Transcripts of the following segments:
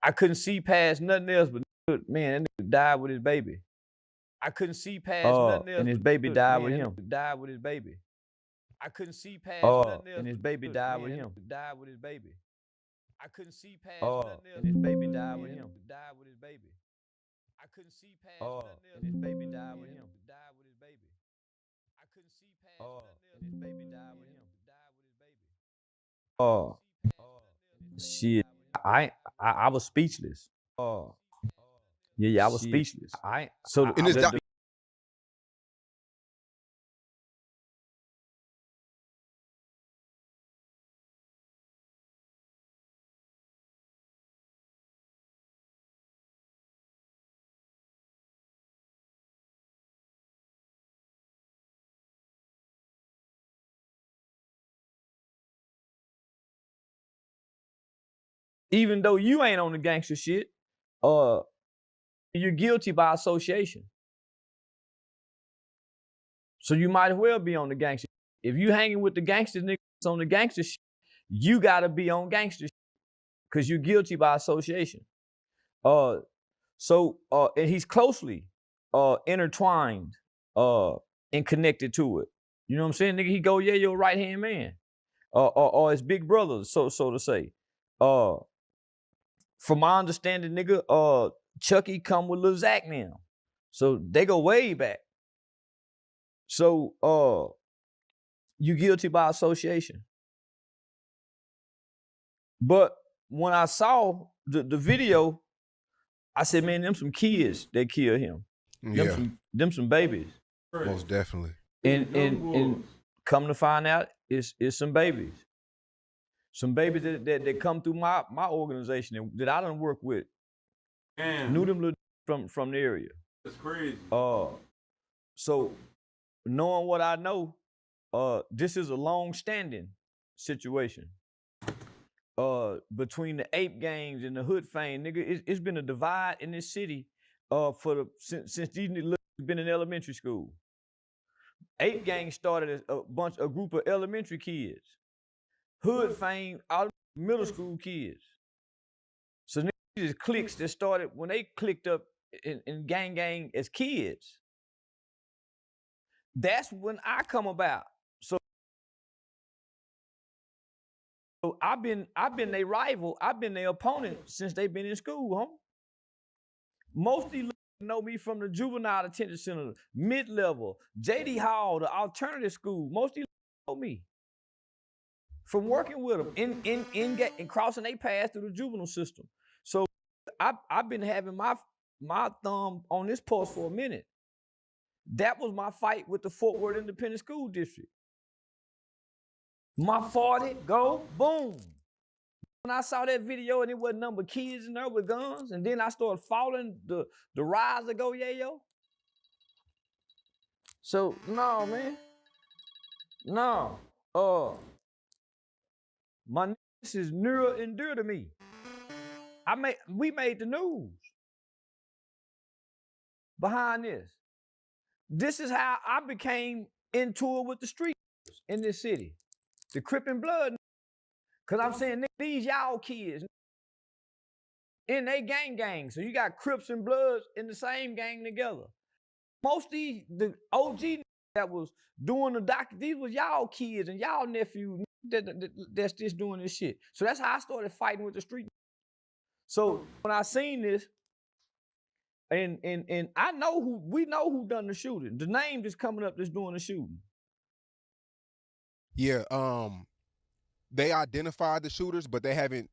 I couldn't see past nothing else, but man, that nigga died with his baby. I couldn't see past nothing else, and his baby died with him. Died with his baby. I couldn't see past nothing else, and his baby died with him. Died with his baby. I couldn't see past nothing else, and his baby died with him. Died with his baby. I couldn't see past nothing else, and his baby died with him. Died with his baby. I couldn't see past nothing else, and his baby died with him. Died with his baby. Shit. I was speechless. Yeah, I was speechless. So In this even though you ain't on the gangster shit, you're guilty by association. So you might as well be on the gangster. If you hanging with the gangster niggas on the gangster shit, you gotta be on gangster shit because you're guilty by association. And he's closely intertwined and connected to it. You know what I'm saying? Nigga, he go, yeah, your right hand man. Or his big brother, so to say. From my understanding, nigga, Chucky come with Lil Zach now. So they go way back. So you guilty by association. But when I saw the video, I said, man, them some kids that killed him. Yeah. Them some babies. Most definitely. And come to find out, it's some babies. Some babies that come through my organization that I done work with. Damn. Knew them little from the area. That's crazy. So knowing what I know, this is a long-standing situation. Between the ape gangs and the hood fame, nigga, it's been a divide in this city since these niggas been in elementary school. Ape gang started as a group of elementary kids. Hood fame out of middle school kids. So these cliques that started when they clicked up in gang as kids. That's when I come about. So I've been their rival, I've been their opponent since they've been in school, huh? Most of these know me from the juvenile detention center, mid-level, JD Hall, the alternative school. Most of these know me from working with them in crossing their path through the juvenile system. So I've been having my thumb on this pulse for a minute. That was my fight with the Fort Worth Independent School District. My 40, go, boom. When I saw that video and it wasn't number kids in there with guns, and then I started following the rise of Go Yayo. So, no, man. No. This is near and dear to me. We made the news behind this. This is how I became in tour with the streets in this city. The Crip and Blood. Cause I'm saying, these y'all kids in they gang. So you got Crips and Bloods in the same gang together. Most of the OG that was doing the doc, these was y'all kids and y'all nephews that's just doing this shit. So that's how I started fighting with the street. So when I seen this, and I know we know who done the shooting. The name just coming up that's doing the shooting. Yeah, they identified the shooters, but they haven't.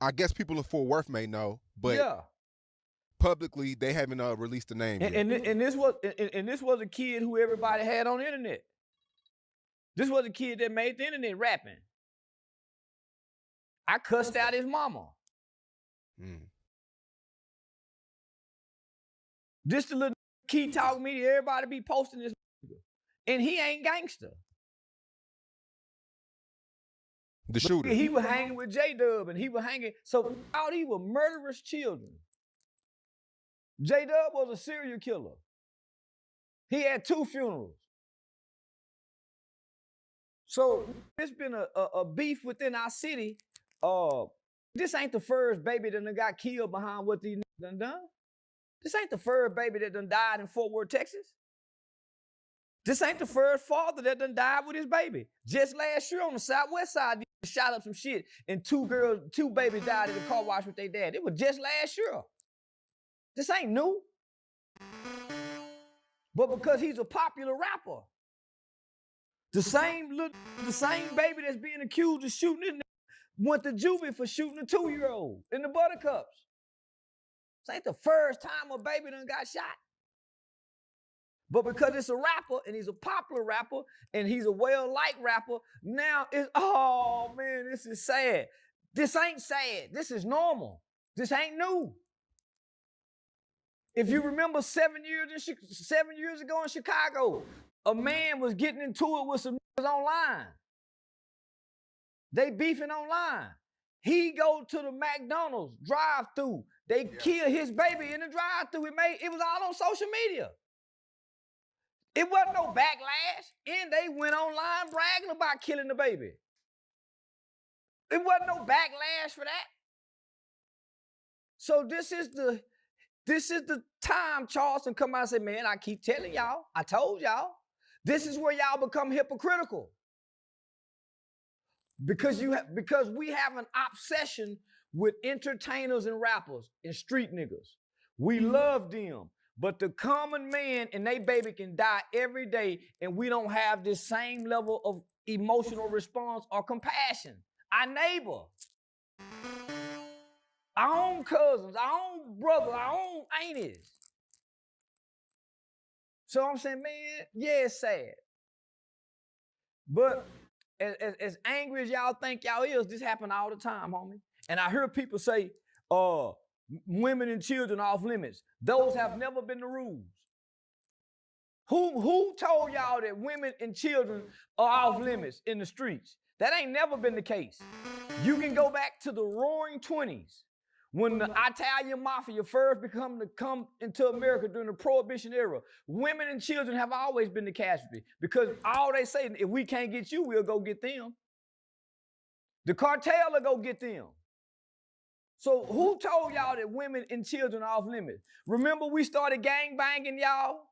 I guess people in Fort Worth may know, but yeah, publicly they haven't released the name yet. And this was a kid who everybody had on the internet. This was a kid that made the internet rapping. I cussed out his mama. This the little key talking me to everybody be posting this, and he ain't gangster. The shooter. He was hanging with J-Dub, and he was hanging. So all these were murderous children. J-Dub was a serial killer. He had 2 funerals. So it's been a beef within our city This ain't the first baby that done got killed behind what these niggas done. This ain't the first baby that done died in Fort Worth, Texas. This ain't the first father that done died with his baby. Just last year on the southwest side, they shot up some shit and two babies died in the car wash with their dad. It was just last year. This ain't new. But because he's a popular rapper, the same baby that's being accused of shooting his went to juvie for shooting a 2-year-old in the Buttercups. This ain't the first time a baby done got shot. But because it's a rapper and he's a popular rapper and he's a well-liked rapper, now it's, oh man, this is sad. This ain't sad. This is normal. This ain't new. If you remember 7 years ago in Chicago, a man was getting into it with some niggas online. They beefing online. He go to the McDonald's drive-thru. They kill his baby in the drive-thru. It was all on social media. It wasn't no backlash, and they went online bragging about killing the baby. It wasn't no backlash for that. So this is the time Charleston come out and say, man, I keep telling y'all, I told y'all, this is where y'all become hypocritical. Because we have an obsession with entertainers and rappers and street niggas. We love them. But the common man and they baby can die every day, and we don't have this same level of emotional response or compassion. Our neighbor, our own cousins, our own brother, our own aunties. So I'm saying, man, yeah, it's sad. But as angry as y'all think y'all is, this happen all the time, homie. And I hear people say, women and children off limits. Those have never been the rules. Who told y'all that women and children are off limits in the streets? That ain't never been the case. You can go back to the roaring 20s when the Italian mafia first come into America during the Prohibition era. Women and children have always been the casualty because all they say, if we can't get you, we'll go get them. The cartel will go get them. So who told y'all that women and children are off limits? Remember we started gang banging, y'all?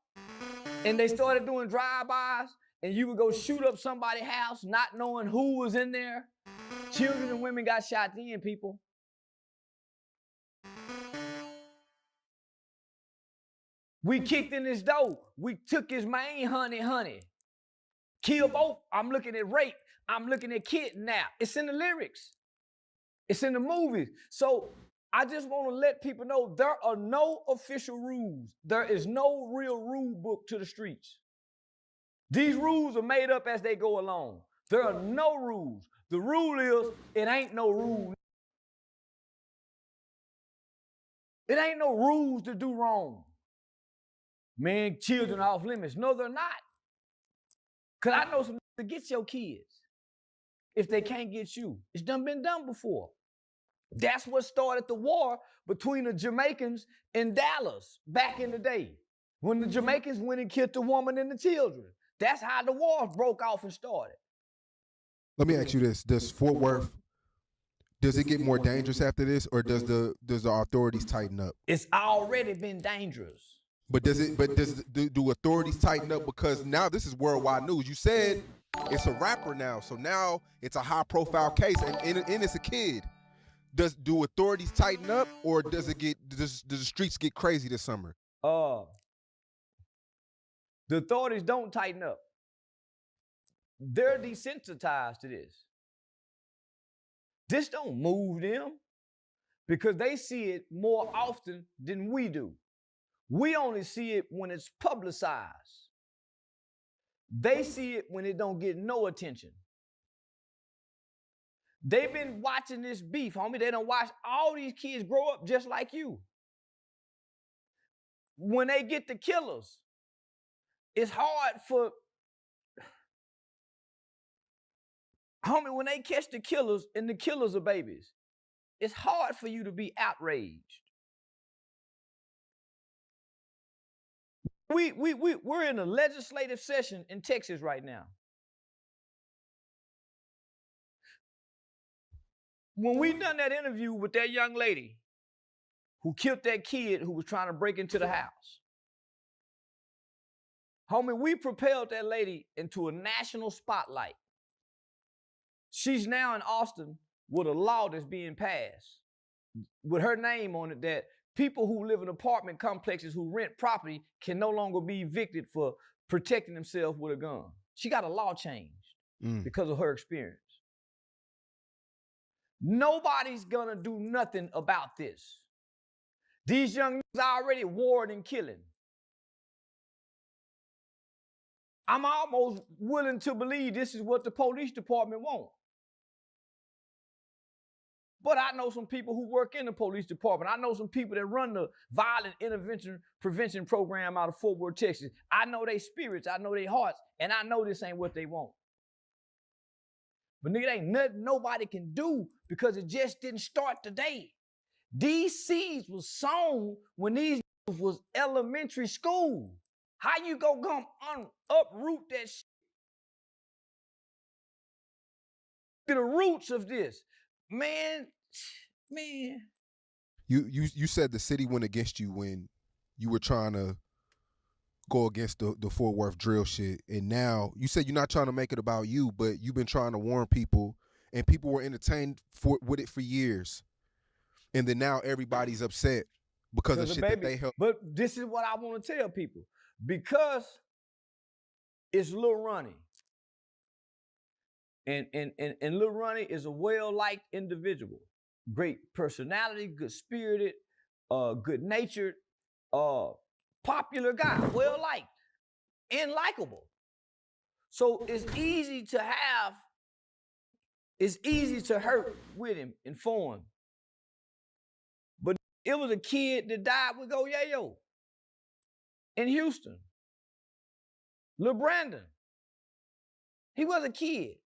And they started doing drive-bys, and you would go shoot up somebody's house not knowing who was in there? Children and women got shot then, people. We kicked in his door. We took his main honey. Kill both. I'm looking at rape. I'm looking at kidnap. It's in the lyrics. It's in the movies. So I just want to let people know there are no official rules. There is no real rule book to the streets. These rules are made up as they go along. There are no rules. The rule is, it ain't no rule. It ain't no rules to do wrong. Man, children are off limits. No, they're not. Because I know some to get your kids if they can't get you. It's been done before. That's what started the war between the Jamaicans and Dallas back in the day. When the Jamaicans went and killed the woman and the children. That's how the war broke off and started. Let me ask you this. Does Fort Worth, does it get more dangerous after this, or does the authorities tighten up? It's already been dangerous. But do authorities tighten up because now this is worldwide news? You said it's a rapper now, so now it's a high profile case and it's a kid. Do authorities tighten up, or does the streets get crazy this summer? The authorities don't tighten up. They're desensitized to this. This don't move them because they see it more often than we do. We only see it when it's publicized. They see it when it don't get no attention. They've been watching this beef, homie. They done watch all these kids grow up just like you. When they get the killers, it's hard for, homie, when they catch the killers and the killers are babies, it's hard for you to be outraged. We're in a legislative session in Texas right now. when we done that interview with that young lady who killed that kid who was trying to break into the house, homie, we propelled that lady into a national spotlight. She's now in Austin with a law that's being passed with her name on it that people who live in apartment complexes who rent property can no longer be evicted for protecting themselves with a gun. She got a law changed because of her experience. Nobody's gonna do nothing about this. These young niggas are already warring and killing. I'm almost willing to believe this is what the police department wants. But I know some people who work in the police department. I know some people that run the violent intervention prevention program out of Fort Worth, Texas. I know their spirits, I know their hearts, and I know this ain't what they want. But nigga, ain't nothing nobody can do because it just didn't start today. These seeds was sown when these was elementary school. How you go come uproot that shit? To the roots of this. Man. You said the city went against you when you were trying to go against the Fort Worth drill shit, and now you said you're not trying to make it about you, but you've been trying to warn people, and people were entertained with it for years, and then now everybody's upset because of shit that they helped. But this is what I want to tell people, because it's Lil Ronnie. And Lil Ronnie is a well-liked individual. Great personality, good-spirited, good-natured, popular guy, well-liked, and likable. So it's easy to hurt with him and for him. But it was a kid that died with Go Yayo in Houston. Lil Brandon. He was a kid.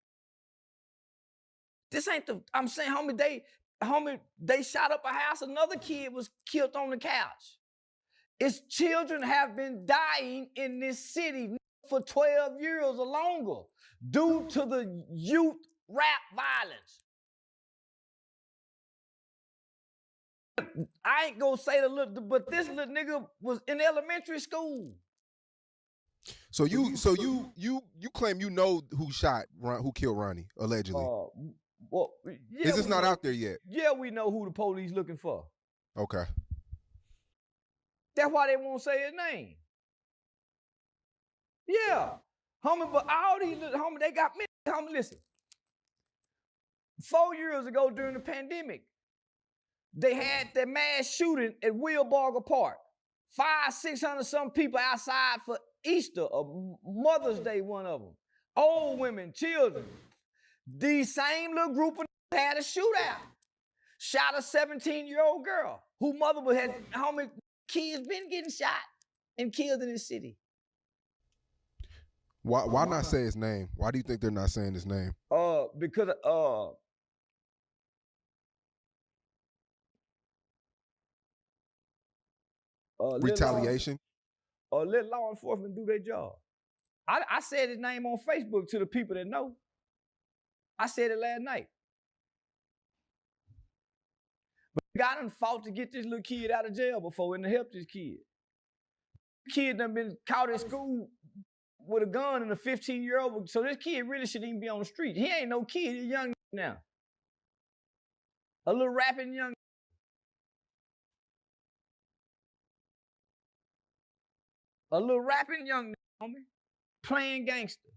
This ain't I'm saying, homie, they shot up a house, another kid was killed on the couch. Its children have been dying in this city for 12 years or longer due to the youth rap violence. I ain't gonna say but this little nigga was in elementary school. So you claim you know who killed Ronnie, allegedly. Well, yeah, is this not out there yet? Yeah, we know who the police looking for. Okay. That's why they won't say his name. Yeah. Homie, but all these little homie, they got me. Homie, listen. 4 years ago during the pandemic, they had that mass shooting at Wilbarger Park. 500-600 some people outside for Easter or Mother's Day, one of them. Old women, children. These same little group of had a shootout. Shot a 17-year-old girl whose mother had, homie, kids been getting shot and killed in this city. Why not say his name? Why do you think they're not saying his name? Because retaliation? Let law enforcement do their job. I said his name on Facebook to the people that know. I said it last night. But I done fought to get this little kid out of jail before and to help this kid. The kid done been caught at school with a gun and a 15-year-old. So this kid really shouldn't even be on the street. He ain't no kid, he's young now. A little rapping young. A little rapping young homie, playing gangster.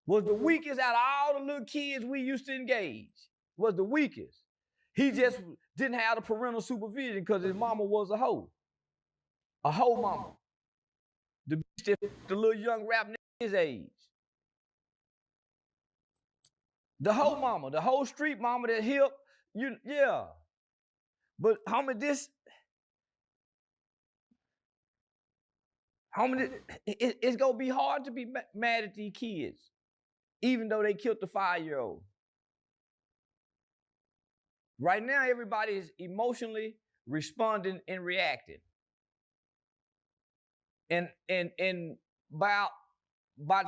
Was the weakest out of all the little kids we used to engage. Was the weakest. He just didn't have the parental supervision because his mama was a hoe. A hoe mama. The bitch that the little young rap nigga his age. The hoe mama, the whole street mama that hip, yeah. But it's gonna be hard to be mad at these kids, even though they killed the 5-year-old. Right now, everybody is emotionally responding and reacting. And by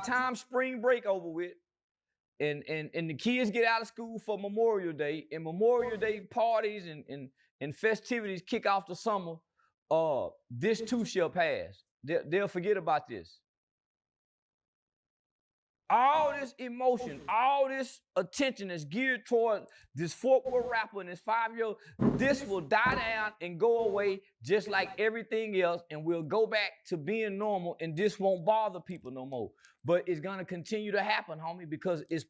time spring break over with, and the kids get out of school for Memorial Day, and Memorial Day parties and festivities kick off the summer, this too shall pass. They'll forget about this. All this emotion, all this attention is geared toward this Fort Worth rapper and this 5-year-old. This will die down and go away just like everything else, and we'll go back to being normal, and this won't bother people no more. But it's gonna continue to happen, homie, because it's